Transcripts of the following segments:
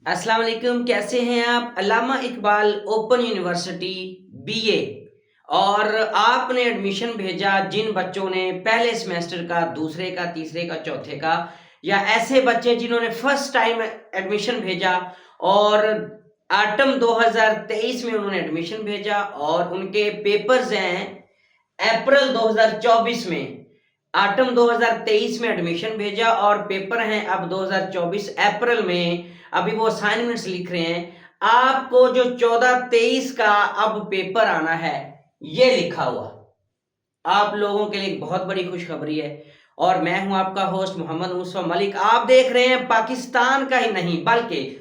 अस्सलाम वालेकुम, कैसे हैं आप? अल्लामा इकबाल ओपन यूनिवर्सिटी बीए। और आपने एडमिशन भेजा जिन बच्चों ने पहले सेमेस्टर का, दूसरे का, तीसरे का, चौथे का, या ऐसे बच्चे जिन्होंने फर्स्ट टाइम एडमिशन भेजा और ऑटम 2023 में उन्होंने एडमिशन भेजा और उनके पेपर्स हैं अप्रैल 2024 में। ऑटम 2023 में एडमिशन भेजा और पेपर हैं अब 2024 अप्रैल में। अभी वो असाइनमेंट्स लिख रहे हैं। आपको जो 14-23 का अब पेपर आना है, ये लिखा हुआ आप लोगों के लिए एक बहुत बड़ी खुशखबरी है। और मैं हूं आपका होस्ट मोहम्मद मुस्तफा मलिक। आप देख रहे हैं पाकिस्तान का ही नहीं बल्कि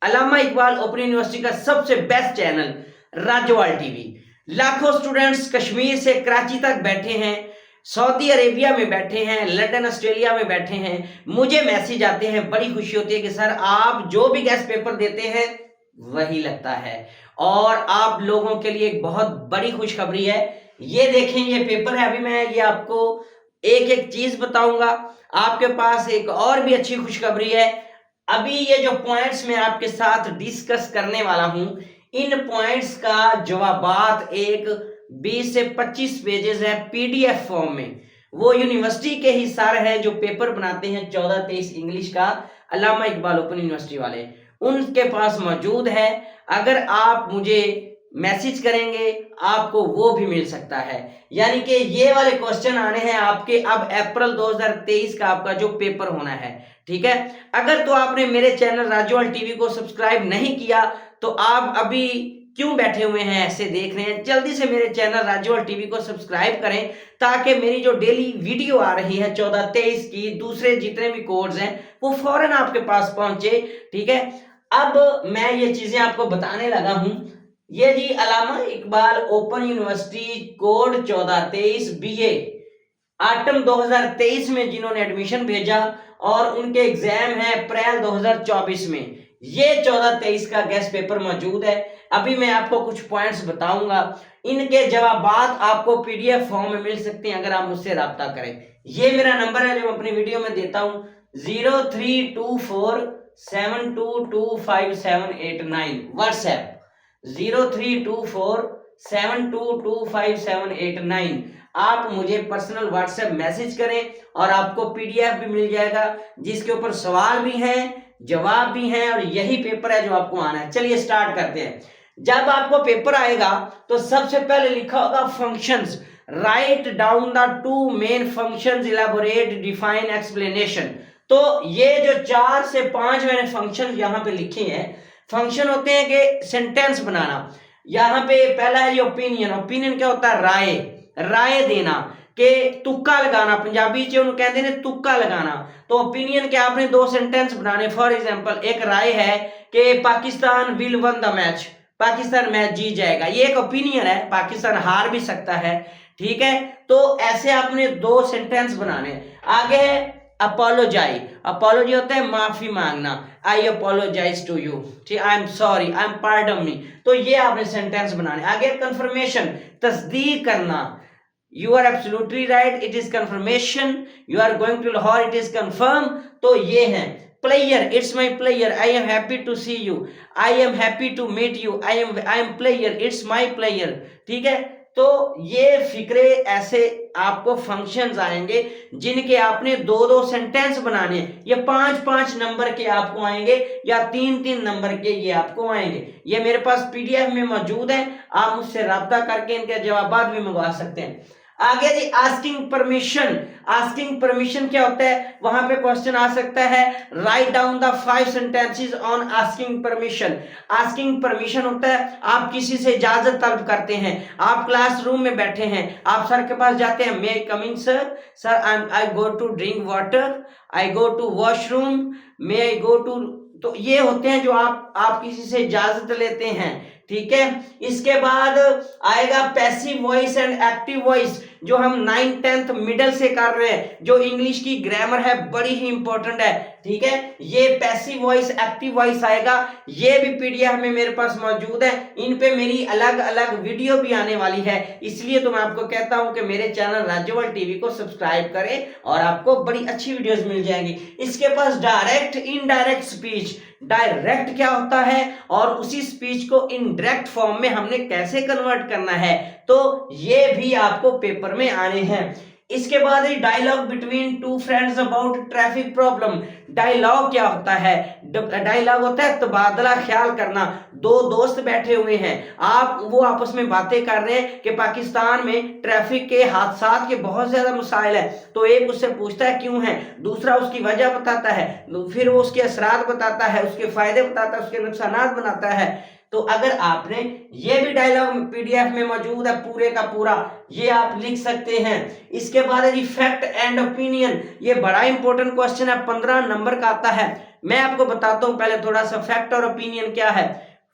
अल्लामा इकबाल ओपन यूनिवर्सिटी का सबसे बेस्ट चैनल राज्यवाल टीवी। लाखों स्टूडेंट्स कश्मीर से कराची तक बैठे हैं, सऊदी अरेबिया में बैठे हैं, लंदन ऑस्ट्रेलिया में बैठे हैं। मुझे मैसेज आते हैं, बड़ी खुशी होती है कि सर आप जो भी गेस्ट पेपर देते हैं वही लगता है। और आप लोगों के लिए एक बहुत बड़ी खुशखबरी है। ये देखें, ये पेपर है। अभी मैं ये आपको एक एक चीज बताऊंगा। आपके पास एक और भी अच्छी खुशखबरी है। अभी ये जो पॉइंट्स मैं आपके साथ डिस्कस करने वाला हूं, इन पॉइंट्स का जवाबात एक 20 से 25 पेजेस है पीडीएफ फॉर्म में। वो यूनिवर्सिटी के ही सर है जो पेपर बनाते हैं 14-23 इंग्लिश का, अल्लामा इकबाल ओपन यूनिवर्सिटी वाले, उनके पास मौजूद है। अगर आप मुझे मैसेज करेंगे आपको वो भी मिल सकता है। यानी कि ये वाले क्वेश्चन आने हैं आपके अब अप्रैल 2023 का आपका जो पेपर होना है। ठीक है, अगर तो आपने मेरे चैनल राज्यवाल टीवी को सब्सक्राइब नहीं किया तो आप अभी क्यों बैठे हुए हैं ऐसे देख रहे हैं? जल्दी से मेरे चैनल राज्यवाल टीवी को सब्सक्राइब करें ताकि मेरी जो डेली वीडियो आ रही है 14-23 की, दूसरे जितने भी कोड्स हैं वो फौरन आपके पास पहुंचे। ठीक है, अब मैं ये चीजें आपको बताने लगा हूं। ये जी Allama Iqbal open university code 1423 BA autumn 2023 में जिन्होंने एडमिशन भेजा और उनके एग्जाम है अप्रैल 2024 में, ये 14-23 का गेस्ट पेपर मौजूद है। अभी मैं आपको कुछ पॉइंट्स बताऊंगा। इनके जवाबात आपको पीडीएफ फॉर्म में मिल सकते हैं अगर आप मुझसे रब्ता करें। ये मेरा नंबर है जो मैं अपनी वीडियो में देता हूं, 0324722579 व्हाट्सएप 0324722579। आप मुझे पर्सनल व्हाट्सएप मैसेज करें और आपको पीडीएफ भी मिल जाएगा जिसके ऊपर सवाल भी हैं, जवाब भी हैं और यही पेपर है जो आपको आना है। चलिए स्टार्ट करते हैं। जब आपको पेपर आएगा तो सबसे पहले लिखा होगा functions. Write down the two main functions, elaborate, define, explanation. तो ये जो 4 से 5 मैंने फंक्शन यहां पे लिखे हैं, फंक्शन होते हैं कि सेंटेंस बनाना। यहां पे पहला है ओपिनियन। ओपिनियन क्या होता है? राय, राय देना, के तुक्का लगाना। पंजाबी च उन्होंने कहते हैं तुक्का लगाना। तो ओपिनियन के आपने 2 सेंटेंस बनाने। फॉर एग्जांपल एक राय है कि Pakistan will won the match, Pakistan match जीत जाएगा, ये एक ओपिनियन है, पाकिस्तान हार भी सकता है। ठीक है, तो ऐसे आपने 2 सेंटेंस बनाने। आगे है अपोलोजाई। अपोलॉजी होता है माफी मांगना, आई अपोलोजाइज टू यू, ठीक, I am sorry, I am pardon me. तो ये आपने सेंटेंस बनाने। आगे कंफर्मेशन, तस्दीक करना, you are absolutely right, it is confirmation, you are going to Lahore, it is confirm. तो ये है player, it's my player, I am happy to see you, I am happy to meet you, I am player, it's my player. ठीक है, तो ये फिक्रे ऐसे आपको functions आएंगे जिनके आपने 2-2 सेंटेंस बनाने। ये 5-5 नंबर के आपको आएंगे या 3-3 नंबर के ये आपको आएंगे। ये मेरे पास पीडीएफ में मौजूद है, आप मुझसे राब्ता करके इनके जवाब भी मंगवा सकते हैं। आगे जी आस्किंग परमिशन। आस्किंग परमिशन क्या होता है? वहां पे क्वेश्चन आ सकता है write down the 5 sentences on asking permission. Asking permission होता है आप किसी से इजाजत तलब करते हैं। आप क्लासरूम में बैठे हैं, आप सर के पास जाते हैं, may I come in sir, sir I go to drink water, I go to washroom, may I go to. तो ये होते हैं जो आप किसी से इजाजत लेते हैं। ठीक है, इसके बाद आएगा passive voice and active voice, जो हम 9th 10th मिडिल से कर रहे हैं, जो इंग्लिश की ग्रामर है बड़ी ही इंपॉर्टेंट है। ठीक है, ये पैसिव वॉइस एक्टिव वॉइस आएगा, ये भी पीडीएफ में मेरे पास मौजूद है। इन पे मेरी अलग अलग वीडियो भी आने वाली है, इसलिए तो मैं आपको कहता हूं कि मेरे चैनल राज्यवाल टीवी को सब्सक्राइब करें और आपको बड़ी अच्छी वीडियोस मिल जाएंगी। इसके पास डायरेक्ट इनडायरेक्ट स्पीच, डायरेक्ट क्या होता है और उसी स्पीच को इनडायरेक्ट फॉर्म में हमने कैसे कन्वर्ट करना है, तो ये भी आपको पेपर में आने हैं। इसके बाद dialogue between two friends about traffic problem. Dialogue क्या होता है? डायलॉग होता है तबादला ख्याल करना। दो दोस्त बैठे हुए हैं, वो आपस में बातें कर रहे हैं कि पाकिस्तान में ट्रैफिक के हादसात के बहुत ज्यादा मसाइल है। तो एक उससे पूछता है क्यों है, दूसरा उसकी वजह बताता है, फिर वो उसके असरात बताता है, उसके फायदे बताता है, उसके नुकसानात बनाता है। तो अगर आपने ये भी डायलॉग पीडीएफ में मौजूद है पूरे का पूरा, ये आप लिख सकते हैं। इसके बाद है जी फैक्ट एंड ओपिनियन। ये बड़ा इंपॉर्टेंट क्वेश्चन है, 15 नंबर का आता है। मैं आपको बताता हूं पहले थोड़ा सा फैक्ट और ओपिनियन क्या है।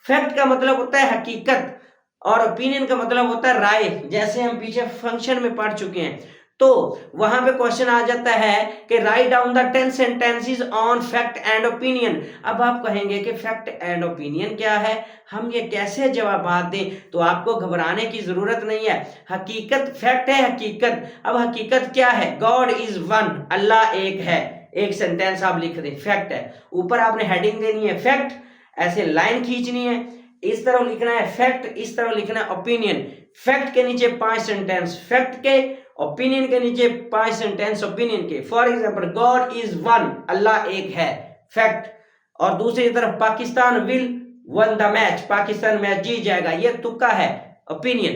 फैक्ट का मतलब होता है हकीकत और ओपिनियन का मतलब होता है राय, जैसे हम पीछे फंक्शन में पढ़ चुके हैं। तो वहां पे क्वेश्चन आ जाता है कि write down the 10 sentences on fact and opinion. अब आप कहेंगे कि फैक्ट एंड ओपिनियन क्या है, हम ये कैसे जवाब दें? तो आपको घबराने की जरूरत नहीं है। हकीकत फैक्ट है हकीकत। अब हकीकत क्या है? गॉड इज वन, अल्लाह एक है। एक सेंटेंस आप लिख दें, फैक्ट है। ऊपर आपने हेडिंग देनी है फैक्ट, ऐसे लाइन खींचनी है, इस तरह लिखना है फैक्ट, इस तरह लिखना है ओपिनियन। फैक्ट के नीचे 5 सेंटेंस फैक्ट के, ओपिनियन के नीचे 5 सेंटेंस ओपिनियन के। For example God is one, Allah एक है, फैक्ट। और दूसरी तरफ Pakistan will won the match, Pakistan match जीत जाएगा, ये तुक्का है, ओपिनियन।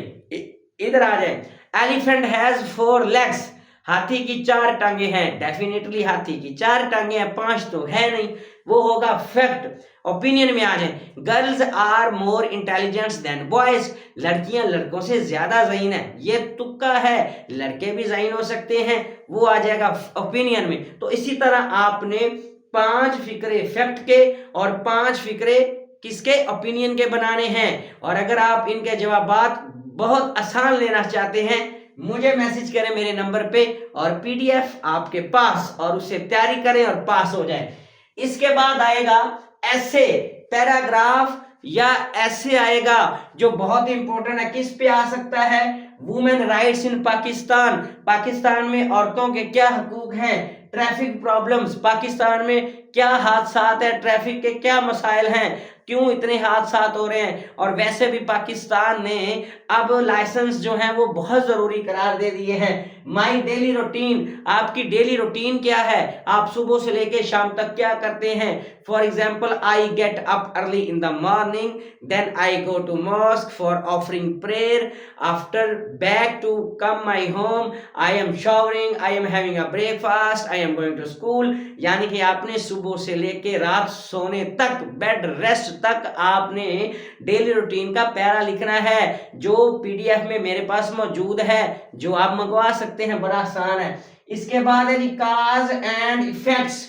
इधर आ जाए, एलिफेंट हैज 4 लेग्स, हाथी की 4 टांगे हैं। डेफिनेटली हाथी की 4 टांगे हैं, 5 तो है नहीं, वो होगा फैक्ट। ओपिनियन में आ जाए, girls are more intelligent than boys, लड़कियां लड़कों से ज्यादा ज़हीन है, ये तुक्का है, लड़के भी ज़हीन हो सकते हैं, वो आ जाएगा ओपिनियन में। तो इसी तरह आपने 5 फिक्रे फैक्ट के और 5 फिक्रे किसके? ओपिनियन के बनाने हैं। और अगर आप इनके जवाबात बहुत आसान लेना चाहते हैं, मुझे मैसेज करें मेरे नंबर पे और पीडीएफ आपके पास, और उससे तैयारी करें और पास हो जाए। इसके बाद आएगा ऐसे, पैराग्राफ या ऐसे आएगा जो बहुत इंपॉर्टेंट है। किस पे आ सकता है? वुमेन राइट्स इन पाकिस्तान, पाकिस्तान में औरतों के क्या हकूक हैं, ट्रैफिक प्रॉब्लम्स, पाकिस्तान में क्या हादसात है, ट्रैफिक के क्या मसाइल हैं, क्यों इतने हादसात हो रहे हैं। और वैसे भी पाकिस्तान ने अब लाइसेंस जो है वो बहुत जरूरी करार दे दिए हैं। माई डेली रूटीन, आपकी डेली रूटीन क्या है, आप सुबह से लेके शाम तक क्या करते हैं। For example I get up early in the morning, then I go to mosque for offering prayer, after back to come my home, I am showering, I am having a breakfast, I am going to school. यानी कि आपने सुबह से लेके रात सोने तक, bed rest तक आपने डेली रूटीन का पैरा लिखना है, जो पीडीएफ में मेरे पास मौजूद है, जो आप मंगवा सकते हैं, बड़ा आसान है। इसके बाद है जी cause and effects.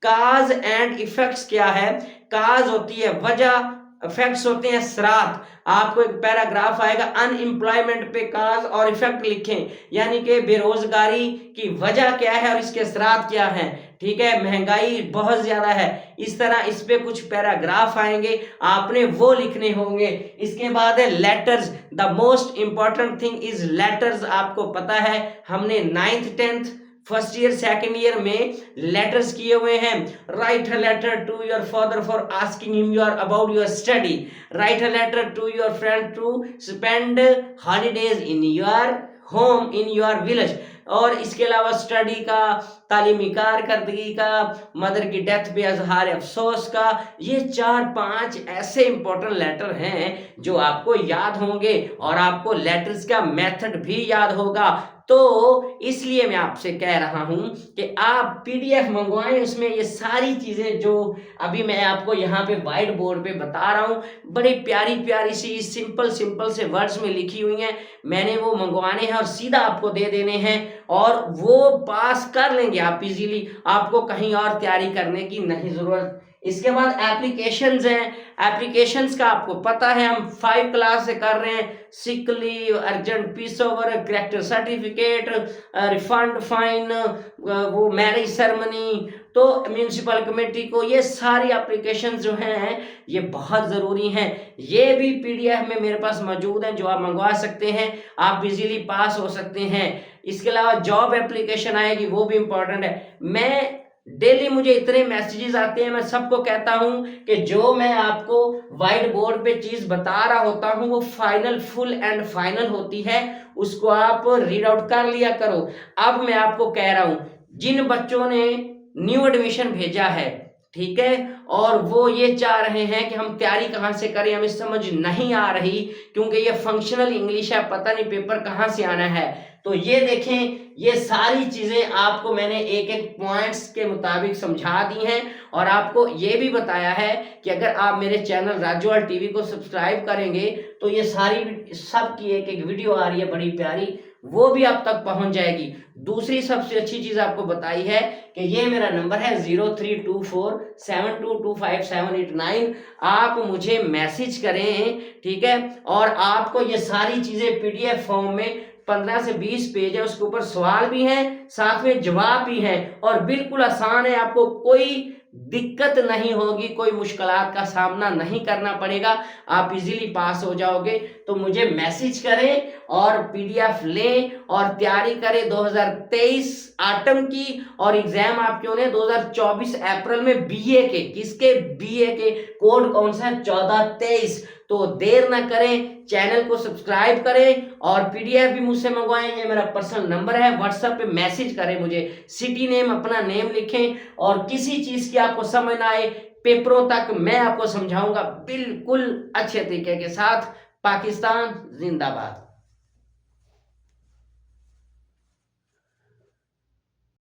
Cause and effects क्या है? काज होती है वजह, इफेक्ट्स होते हैं असरात। आपको एक पैराग्राफ आएगा, अनएम्प्लॉयमेंट पे काज और इफेक्ट लिखें, यानी कि बेरोजगारी की वजह क्या है और इसके असरात क्या हैं। ठीक है, महंगाई बहुत ज्यादा है, इस तरह इस पे कुछ पैराग्राफ आएंगे, आपने वो लिखने होंगे। इसके बाद है letters, the most important thing is letters. आपको पता है हमने 9th 10th first year second year में लेटर्स किए हुए हैं। Write a letter to your father for asking him your about your study, write a letter to your friend to spend holidays in your home in your village. और इसके अलावा study का, तालीमी कारकर्दगी का, मदर की डेथ पे अजहार अफसोस का, ये 4-5 ऐसे इंपॉर्टेंट लेटर हैं जो आपको याद होंगे और आपको लेटर्स का मेथड भी याद होगा। तो इसलिए मैं आपसे कह रहा हूं कि आप पीडीएफ मंगवाएं, उसमें ये सारी चीजें जो अभी मैं आपको यहाँ पे व्हाइट बोर्ड पे बता रहा हूँ, बड़ी प्यारी प्यारी सी सिंपल सिंपल से वर्ड्स में लिखी हुई हैं, मैंने वो मंगवाने हैं और सीधा आपको दे देने हैं, और वो पास कर लेंगे आप इजीली, आपको कहीं और तैयारी करने की नहीं जरूरत। इसके बाद एप्लीकेशंस हैं, एप्लीकेशंस का आपको पता है हम 5 क्लास से कर रहे हैं, sick leave, urgent peace over, character certificate, refund fine, वो मैरिज सेरेमनी, तो म्यूनिसिपल कमेटी को, ये सारी एप्लीकेशन जो हैं ये बहुत ज़रूरी हैं। ये भी पीडीएफ में मेरे पास मौजूद हैं जो आप मंगवा सकते हैं, आप इजीली पास हो सकते हैं। इसके अलावा जॉब एप्लीकेशन आएगी, वो भी इम्पोर्टेंट है। मैं डेली मुझे इतने मैसेजेस आते हैं, मैं सबको कहता हूं कि जो मैं आपको व्हाइट बोर्ड पे चीज बता रहा होता हूं वो फाइनल, फुल एंड फाइनल होती है, उसको आप रीड आउट कर लिया करो। अब मैं आपको कह रहा हूं, जिन बच्चों ने न्यू एडमिशन भेजा है, ठीक है, और वो ये चाह रहे हैं कि हम तैयारी कहाँ से करें, हमें समझ नहीं आ रही क्योंकि ये फंक्शनल इंग्लिश है, पता नहीं पेपर कहाँ से आना है, तो ये देखें, ये सारी चीजें आपको मैंने एक एक पॉइंट्स के मुताबिक समझा दी हैं, और आपको ये भी बताया है कि अगर आप मेरे चैनल राजूवाल टीवी को सब्सक्राइब करेंगे तो ये सारी सब की एक एक वीडियो आ रही है बड़ी प्यारी, वो भी आप तक पहुंच जाएगी। दूसरी सबसे अच्छी चीज आपको बताई है कि ये मेरा नंबर है 032472257889, आप मुझे मैसेज करें, ठीक है, और आपको ये सारी चीजें पीडीएफ फॉर्म में 15 से 20 पेज है, उसके ऊपर सवाल भी हैं, साथ में जवाब भी हैं, और बिल्कुल आसान है, आपको कोई दिक्कत नहीं होगी, कोई मुश्किलात का सामना नहीं करना पड़ेगा, आप इजीली पास हो जाओगे। तो मुझे मैसेज करें और पीडीएफ लें और तैयारी करें 2023 आटम की, और एग्जाम आपके होने 2024 अप्रैल में बीए के, किसके, बीए के, कोड कौन सा है, 1423। तो देर ना करें, चैनल को सब्सक्राइब करें और पीडीएफ भी मुझसे मंगवाएं, ये मेरा पर्सनल नंबर है, व्हाट्सएप पे मैसेज करें मुझे, सिटी नेम, अपना नेम लिखें, और किसी चीज की आपको समझ ना आए, पेपरों तक मैं आपको समझाऊंगा बिल्कुल अच्छे तरीके के साथ। पाकिस्तान जिंदाबाद।